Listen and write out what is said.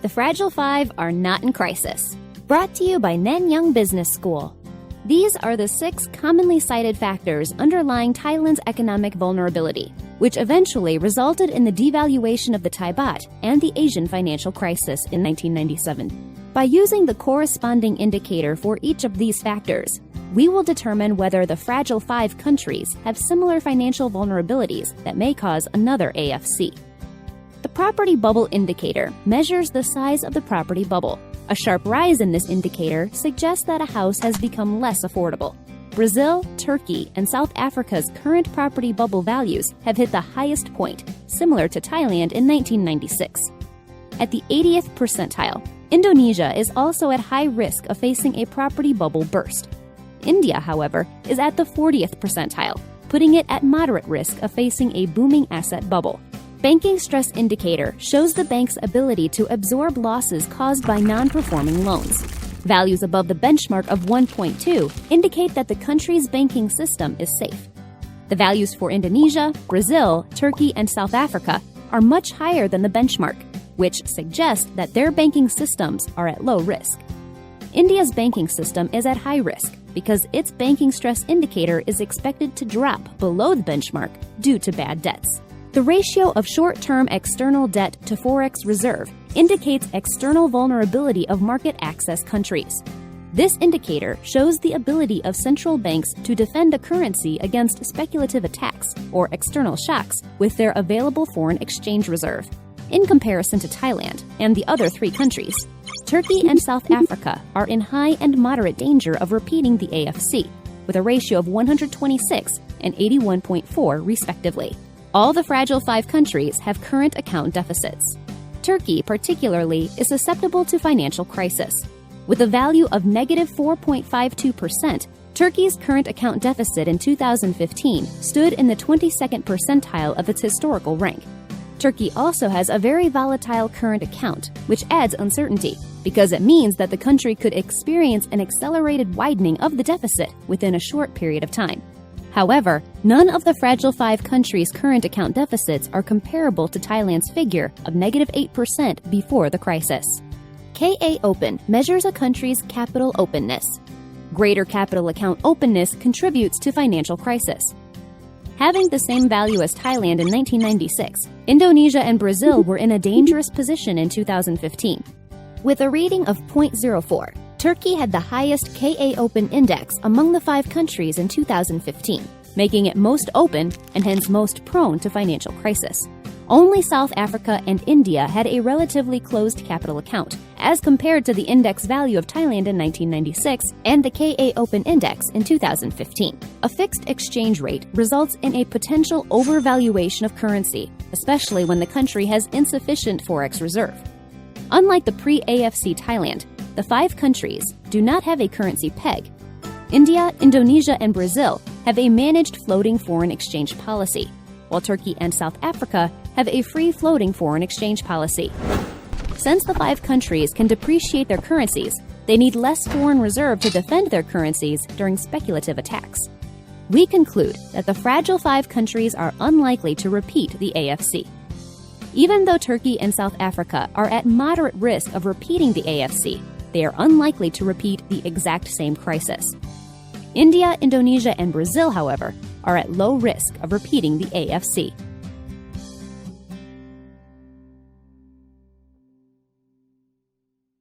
The Fragile Five are not in crisis. Brought to you by Nanyang Business School. These are the 6 commonly cited factors underlying Thailand's economic vulnerability, which eventually resulted in the devaluation of the Thai baht and the Asian financial crisis in 1997. By using the corresponding indicator for each of these factors, we will determine whether the Fragile Five countries have similar financial vulnerabilities that may cause another AFC. The property bubble indicator measures the size of the property bubble. A sharp rise in this indicator suggests that a house has become less affordable. Brazil, Turkey, and South Africa's current property bubble values have hit the highest point, similar to Thailand in 1996. At the 80th percentile, Indonesia is also at high risk of facing a property bubble burst. India, however, is at the 40th percentile, putting it at moderate risk of facing a booming asset bubble. Banking Stress Indicator shows the bank's ability to absorb losses caused by non-performing loans. Values above the benchmark of 1.2 indicate that the country's banking system is safe. The values for Indonesia, Brazil, Turkey, and South Africa are much higher than the benchmark, which suggests that their banking systems are at low risk. India's banking system is at high risk because its Banking Stress Indicator is expected to drop below the benchmark due to bad debts. The ratio of short-term external debt to forex reserve indicates external vulnerability of market access countries. This indicator shows the ability of central banks to defend a currency against speculative attacks or external shocks with their available foreign exchange reserve. In comparison to Thailand and the other 3 countries, Turkey and South Africa are in high and moderate danger of repeating the AFC, with a ratio of 126 and 81.4 respectively. All the Fragile Five countries have current account deficits. Turkey, particularly, is susceptible to financial crisis. With a value of negative 4.52%, Turkey's current account deficit in 2015 stood in the 22nd percentile of its historical rank. Turkey also has a very volatile current account, which adds uncertainty, because it means that the country could experience an accelerated widening of the deficit within a short period of time. However, none of the Fragile Five countries' current account deficits are comparable to Thailand's figure of negative 8% before the crisis. KA Open measures a country's capital openness. Greater capital account openness contributes to financial crisis. Having the same value as Thailand in 1996, Indonesia and Brazil were in a dangerous position in 2015. With a reading of 0.04, Turkey had the highest KA Open index among the 5 countries in 2015, making it most open and hence most prone to financial crisis. Only South Africa and India had a relatively closed capital account, as compared to the index value of Thailand in 1996 and the KA Open index in 2015. A fixed exchange rate results in a potential overvaluation of currency, especially when the country has insufficient forex reserve. Unlike the pre-AFC Thailand, the 5 countries do not have a currency peg. India, Indonesia, and Brazil have a managed floating foreign exchange policy, while Turkey and South Africa have a free-floating foreign exchange policy. Since the 5 countries can depreciate their currencies, they need less foreign reserve to defend their currencies during speculative attacks. We conclude that the Fragile Five countries are unlikely to repeat the AFC. Even though Turkey and South Africa are at moderate risk of repeating the AFC, they are unlikely to repeat the exact same crisis. India, Indonesia, and Brazil, however, are at low risk of repeating the AFC.